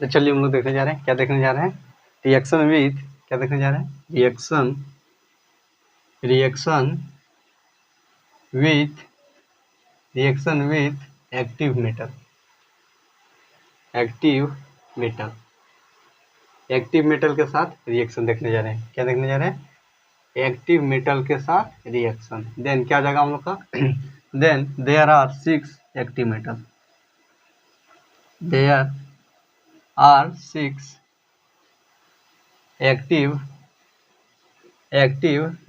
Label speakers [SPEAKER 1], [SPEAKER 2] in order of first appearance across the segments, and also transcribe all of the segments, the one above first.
[SPEAKER 1] तो चलिए हम लोग देखने जा रहे हैं, क्या देखने जा रहे हैं, रिएक्शन विथ, क्या देखने जा रहे हैं, reaction with active metal. Active metal के साथ रिएक्शन देखने जा रहे हैं, क्या देखने जा रहे हैं, एक्टिव मेटल के साथ रिएक्शन। देन क्या जाएगा हम लोग का then there are 6 active metal, there are 6 active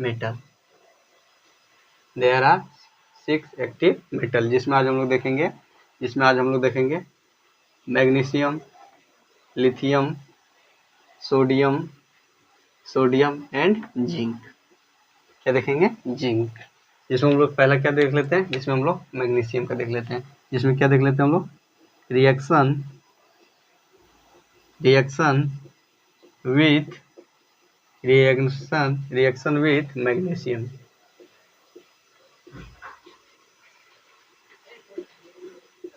[SPEAKER 1] metal, there are 6 active metal, जिसमें आज हम लोग देखेंगे magnesium, lithium, sodium and zinc. क्या देखेंगे, जिंक। जिसमें हम लोग पहला क्या देख लेते हैं, जिसमें हम लोग मैग्नीशियम का देख लेते हैं, जिसमें क्या देख लेते हैं हम लोग, रिएक्शन विथ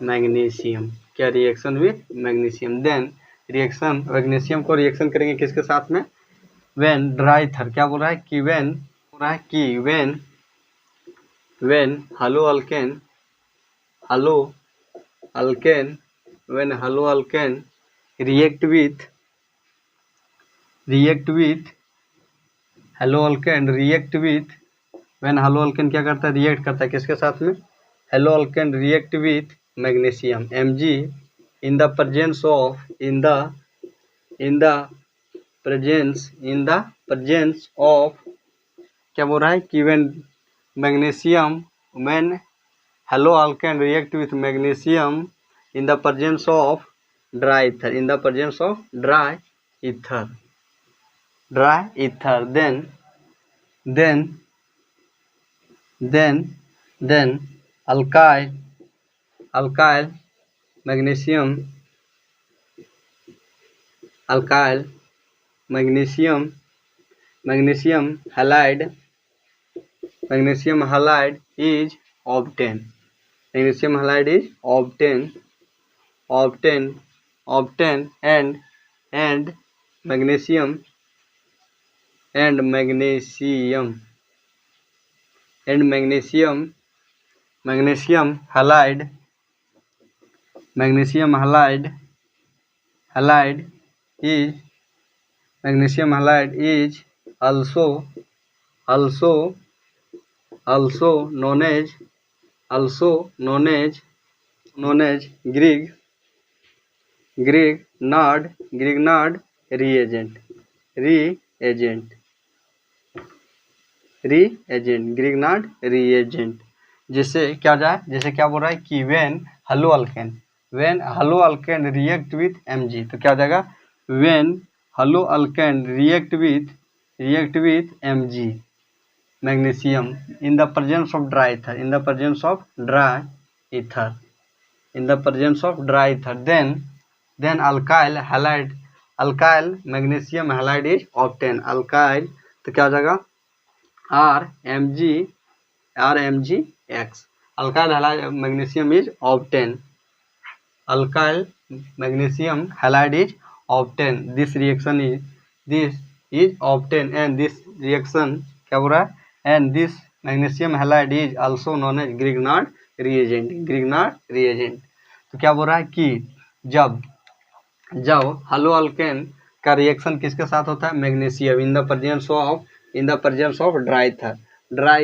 [SPEAKER 1] मैग्नीशियम। क्या reaction with magnesium. Then reaction magnesium को रिएक्शन करेंगे किसके साथ में, व्हेन ड्राई थर, क्या बोल रहा है कि when hello alkane react with hello alkane when hello alkane क्या करता है, रिएक्ट करता है किसके साथ में, hello alkane react with magnesium Mg in the presence of क्या बोल रहा है कि when haloalkane react with magnesium in the presence of dry ether, then alkyl magnesium halide is obtained and magnesium halide is also known as Grignard reagent, Grignard reagent। जैसे क्या बोल रहा है कि when haloalkane react with Mg, तो क्या हो जाएगा, when haloalkane react with Mg magnesium in the presence of dry ether, then alkyl magnesium halide is obtain, alkyl तो क्या हो जाएगा, RMgX, alkyl magnesium is obtain, alkyl magnesium halide is obtain, this is obtain and this reaction क्या बोल रहा है, and this magnesium halide is also known as Grignard reagent. तो क्या बोल रहा है कि जब हेलो अल्केन का रिएक्शन किसके साथ होता है, magnesium in the presence of dry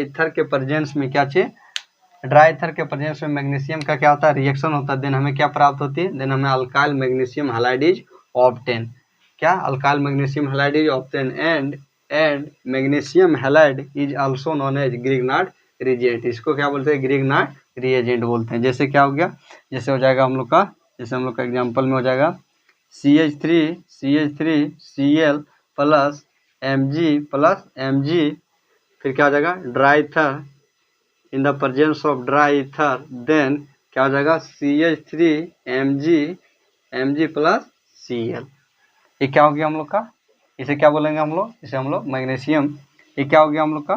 [SPEAKER 1] ether के प्रेजेंस में क्या चाहिए, ड्राई ईथर के प्रेजेंस में मैग्नीशियम का क्या होता है, रिएक्शन होता है। देन हमें क्या प्राप्त होती है, देन हमें alkyl magnesium halide is obtain, क्या alkyl magnesium halide is obtain and magnesium halide is also known as Grignard reagent. इसको क्या बोलते हैं, ग्रिग्नार्ड रिएजेंट बोलते हैं। जैसे क्या हो गया, जैसे हो जाएगा हम लोग का एग्जाम्पल में हो जाएगा CH3Cl प्लस Mg, फिर क्या हो जाएगा, dry ether in the presence of dry ether, then क्या हो जाएगा CH3Mg प्लस Cl। ये क्या हो गया हम लोग का, इसे क्या बोलेंगे हम लोग, इसे हम लोग मैग्नीशियम, ये क्या हो गया हम लोग का,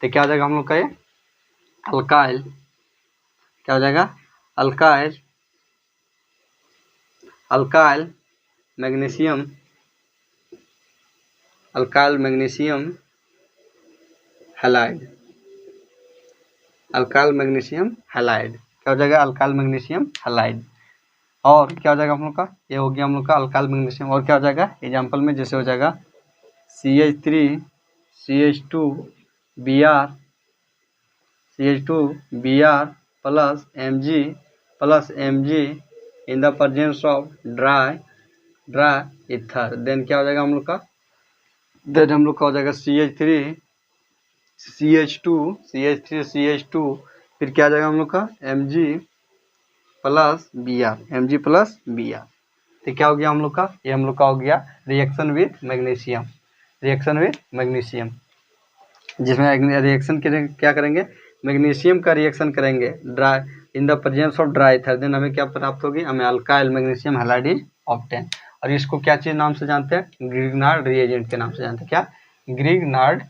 [SPEAKER 1] तो क्या हो जाएगा हम लोग का, ये अल्काइल, क्या हो जाएगा, alkyl magnesium halide. Alkyl magnesium halide क्या हो जाएगा? Alkyl magnesium halide. और क्या हो जाएगा हम लोग का? ये हो गया हम लोग का अल्काइल मैग्नीशियम। और क्या हो जाएगा एग्जाम्पल में? जैसे हो जाएगा CH3 CH2 Br plus Mg in the presence of dry ether. Then क्या हो जाएगा हम लोग का? देन हम लोग का हो जाएगा CH3 CH2 फिर क्या आ जाएगा हम लोग का? Mg plus Br। तो क्या हो गया हम लोग का? ये हम लोग का हो गया रिएक्शन विथ मैग्नीशियम, जिसमें रिएक्शन क्या करेंगे? मैग्नीशियम का रिएक्शन करेंगे dry in the presence of dry ether. Then हमें क्या प्राप्त होगी? हमें alkyl magnesium halide is obtain. और इसको क्या चीज नाम से जानते हैं? ग्रिग्नार्ड रिएजेंट के नाम से जानते हैं। क्या? ग्रिग्नार्ड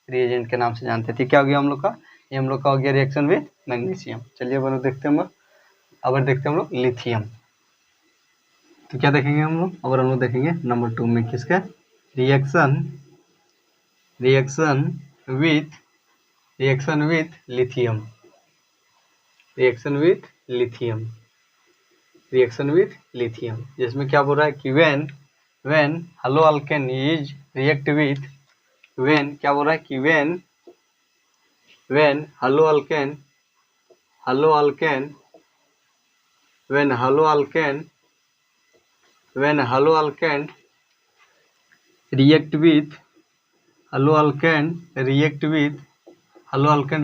[SPEAKER 1] रिएजेंट के नाम से जानते थे। क्या हो गया हम लोग का? ये हम लोग का हो गया रिएक्शन विथ मैग्नीशियम। चलिए अब देखते हैं अब देखते हैं हम लोग लिथियम। तो क्या देखेंगे हम लोग? अब हम लोग देखेंगे नंबर 2 में किसका? Reaction with lithium. जिसमें क्या बोल रहा है कि when hello alkane is react with क्या बोल रहा है कि व्हेन हेलो अल्केन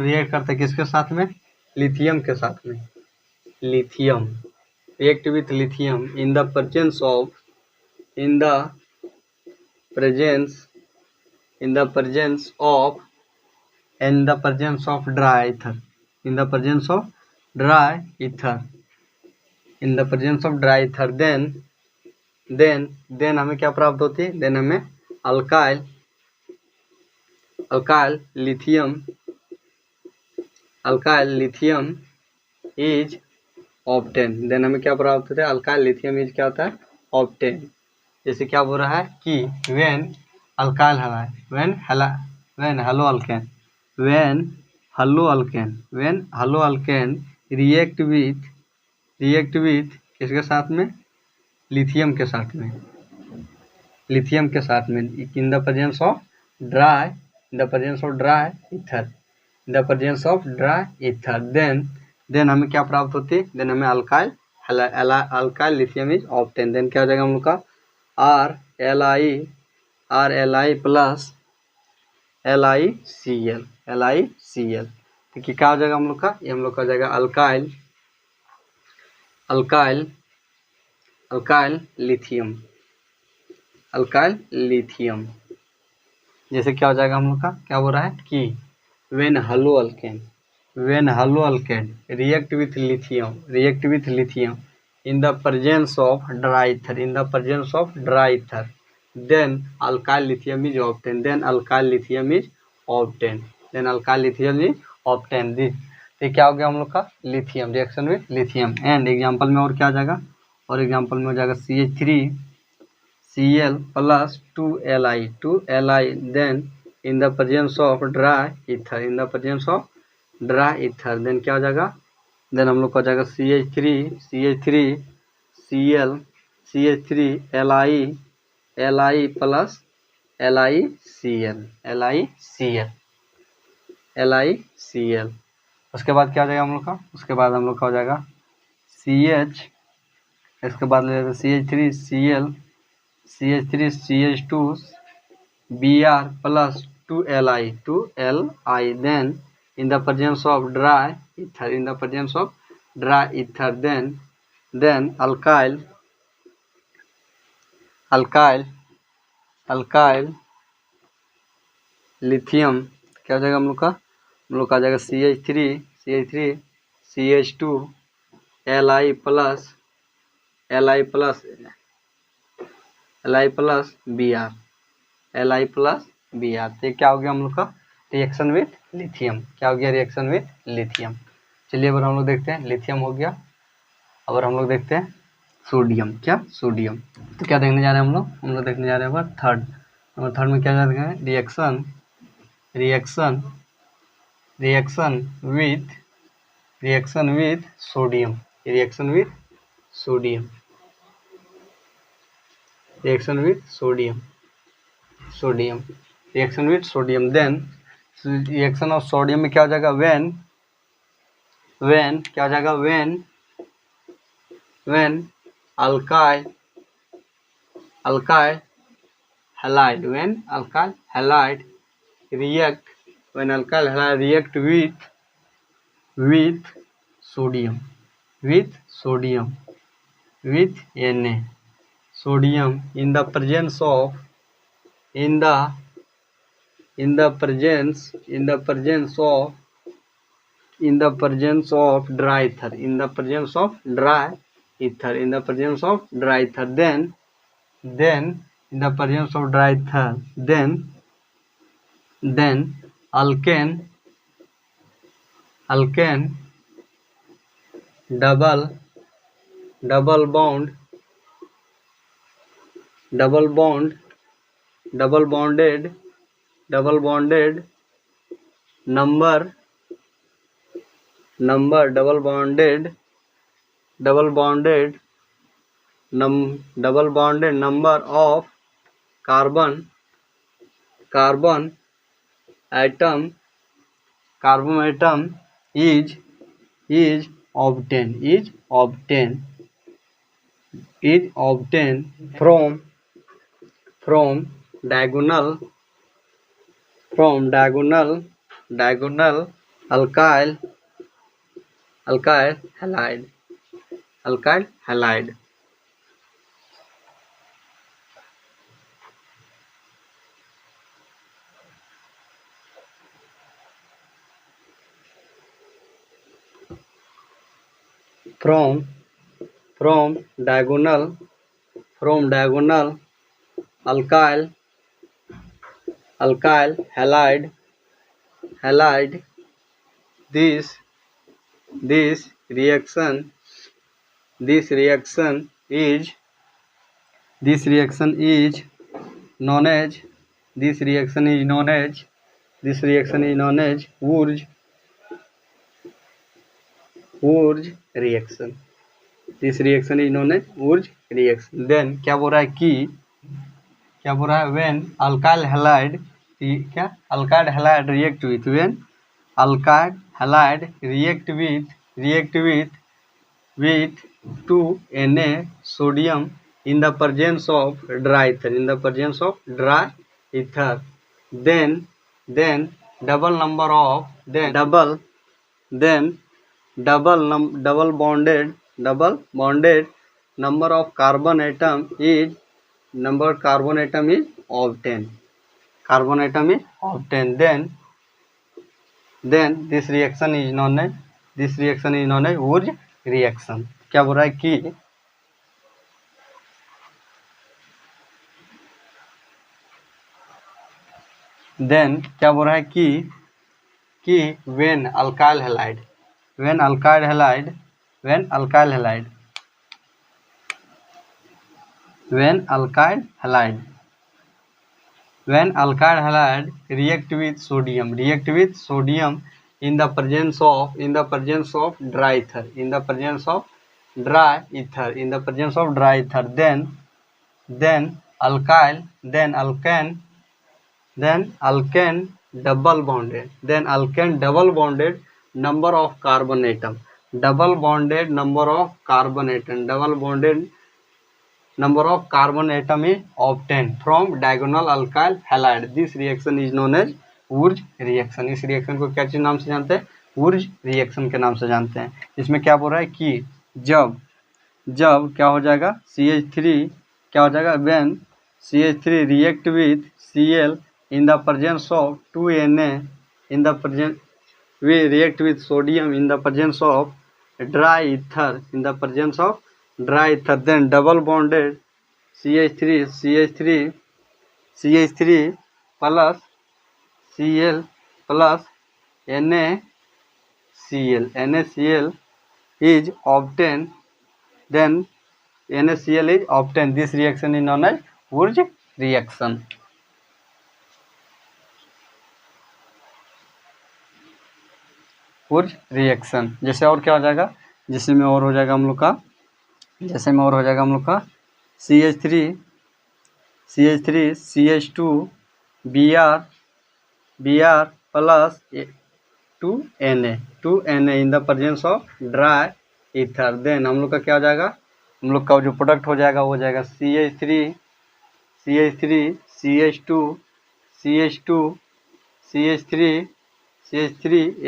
[SPEAKER 1] रिएक्ट करता है किसके साथ में? लिथियम के साथ में। React with lithium in the presence of dry ether. Then हमें क्या प्राप्त होती है? देन हमें alkyl lithium is obtain. Then हमें क्या प्राप्त होता है? अल्काइल लिथियम इज क्या होता है? ऑब्टेन। जैसे क्या बोल रहा है कि when haloalkane react with किसके साथ में? लिथियम के साथ में in the presence of dry ether. Then हमें क्या प्राप्त होती है? देन हमें alkyl lithium is obtain. Then क्या हो जाएगा हम लोग का? RLi plus LiCl। तो क्या हो जाएगा हम लोग का? ये हम लोग का हो जाएगा अल्काइल लिथियम। जैसे क्या हो जाएगा हम लोग का? क्या बोल रहा है कि when haloalkane react with lithium in the presence of dry ether then alkyl lithium is obtain. तो क्या हो गया हम लोग का? Lithium, reaction with lithium. And example में और क्या आ जाएगा? और एग्जांपल में हो जाएगा CH3Cl plus 2Li then in the presence of dry ether. Then क्या हो जाएगा? देन हम लोग को हो जाएगा CH3Cl Li प्लस LiCl। उसके बाद क्या हो जाएगा हम लोग का? उसके बाद हम लोग का हो जाएगा इसके बाद ले लेते CH3CH2 Br plus 2Li then in the presence of dry ether then alkyl lithium क्या हो जाएगा हम लोग का? हम लोग का आ जाएगा CH3 CH2 Li plus Br। तो क्या हो गया हम लोग का? Reaction with lithium. क्या हो गया? Reaction with lithium. चलिए अब हम लोग देखते हैं। लिथियम हो गया। अब हम लोग देखते हैं सोडियम, क्या सोडियम। तो क्या देखने जा रहे हैं हम लोग देखने जा रहे हैं थर्ड। नंबर थर्ड में क्या जा रहे हैं, reaction reaction reaction with sodium, reaction with sodium, reaction with sodium reaction with sodium. Then reaction of sodium में क्या हो जाएगा, व्हेन क्या हो जाएगा, when alkyl halide, when alkyl halide react with sodium with Na, sodium in the presence of dry ether, then in the presence of dry ether, then alkane double bonded number of carbon atom is obtained from diagonal alkyl halide. From diagonal alkyl halide, this reaction is known as Wurz reaction. This reaction is known as Wurz reaction. Then क्या बोल रहा है, when alkyl halide react with, when alkyl halide react with 2Na sodium in the presence of dry ether, then double bonded number of carbon atom is obtained. Then this reaction is known as Wurz reaction. क्या बोल रहा है कि then क्या बोल रहा है कि when alkyl halide react with sodium in the presence of dry ether, then alkane double bonded number of carbon atom is obtained from diagonal alkyl halide. This reaction is known as Wurz reaction. इस reaction को क्या चीज नाम से जानते हैं, Wurz reaction के नाम से जानते हैं। इसमें क्या बोल रहा है कि जब क्या हो जाएगा, CH3 क्या हो जाएगा, when CH3 react with Cl in the presence of 2Na, we react with sodium in the presence of dry ether, then double bonded CH3 plus Cl plus NaCl is obtained. Then NaCl is obtained. This reaction is known as Wurtz reaction. Wurtz reaction. जैसे और क्या हो जाएगा, जैसे में और हो जाएगा हम लोग का, जैसे में और हो जाएगा हम लोग का CH3 CH2 Br plus 2Na in the presence of dry ether. Then हम लोग का क्या हो जाएगा, हम लोग का जो प्रोडक्ट हो जाएगा वो हो जाएगा CH3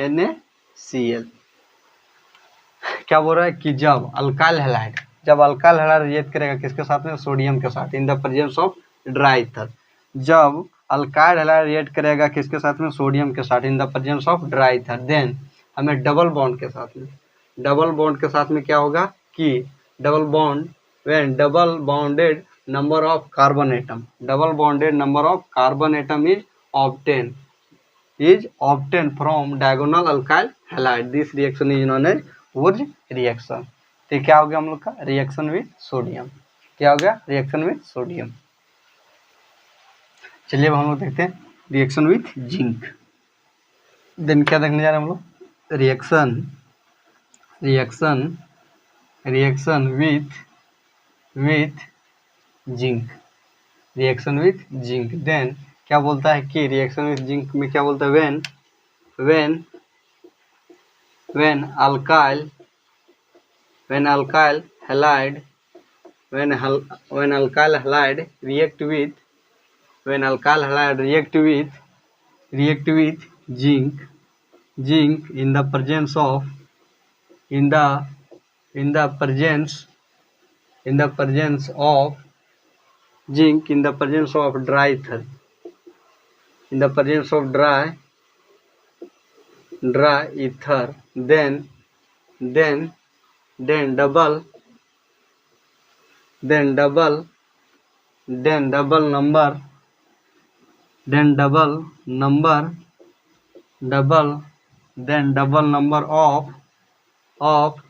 [SPEAKER 1] NaCl. क्या बोल रहा है कि जब अल्काइल हैलाइड रिएक्ट करेगा किसके साथ में, सोडियम के साथ, in the presence of dry ether. जब अल्काइल हैलाइड रिएक्ट करेगा किसके साथ में, सोडियम के साथ, in the presence of dry ether. Then हमें डबल बॉन्ड के साथ में क्या होगा कि double bond, when double bonded number of carbon atom is obtained from diagonal alkyl halide. This reaction is known as Wurtz reaction. तो क्या हो गया हम लोग का, रिएक्शन विथ सोडियम. क्या हो गया, रिएक्शन विथ सोडियम. चलिए अब हम लोग देखते हैं रिएक्शन विथ जिंक. देन क्या देखने जा रहे हैं हम लोग, रिएक्शन विथ जिंक. देन क्या बोलता है कि रिएक्शन विथ जिंक में क्या बोलता है, when alkyl halide react with zinc in the presence of zinc in the presence of dry ether, then double number of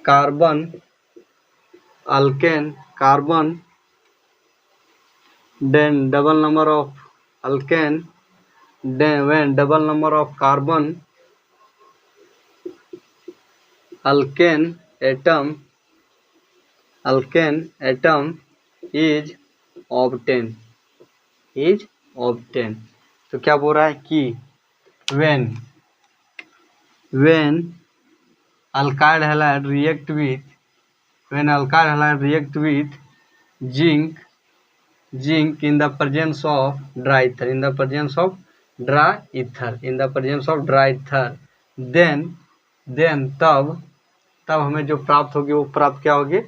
[SPEAKER 1] carbon alkane, then double number of alkane, then when double number of carbon alkane atom is obtained. तो क्या बोल रहा है कि when alkyl halide react with zinc in the presence of dry ether, then तब हमें जो प्राप्त होगी वो प्राप्त क्या होगी,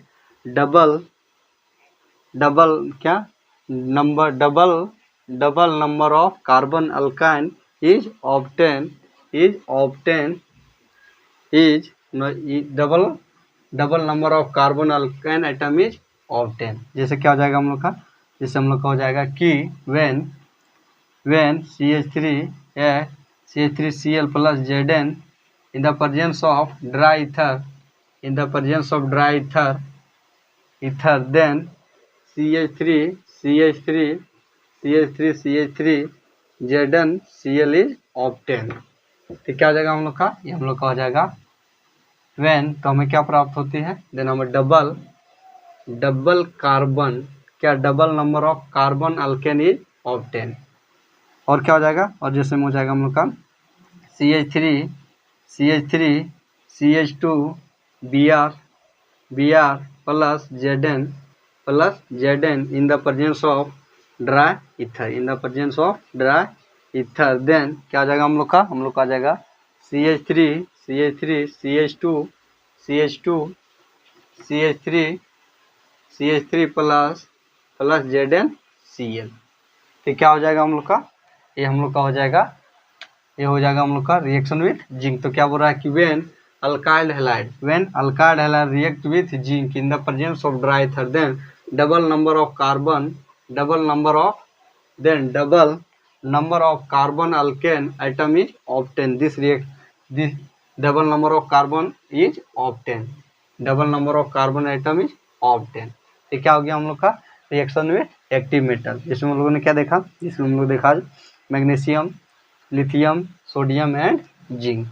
[SPEAKER 1] double number of carbon alkyne is obtained double number of carbon alkyne atom is obtain. जैसे क्या हो जाएगा हम लोग का, जैसे हम लोग का हो जाएगा कि when CH3Cl plus Zn in the presence of dry ether, then CH3 Zn Cl is obtained. तो क्या हो जाएगा हम लोग का, ये हम लोग का हो जाएगा when, तो हमें क्या प्राप्त होती है, देन हमें डबल कार्बन, क्या double number of carbon alkane is obtain. और क्या हो जाएगा, और जैसे में हो जाएगा हम लोग का CH3 CH2 Br plus Zn in the presence of dry ether, then क्या हो जाएगा हम लोग का आ जाएगा CH3 CH3 plus Zn Cl. तो क्या हो जाएगा हम लोग का, ये हम लोग का हो जाएगा, ये हो जाएगा हम लोग का रिएक्शन विथ जिंक. तो क्या बोल रहा है कि when alkyl halide react with zinc in the presence of dry ether, then double number of carbon alkane atom is obtained. This double number of carbon is obtained. Double number of carbon atom is obtain. ये क्या हो गया हम लोग का reaction में active metal, जिसमें हम लोगों ने क्या देखा, जिसमें हम लोग देखा magnesium, lithium, sodium and zinc.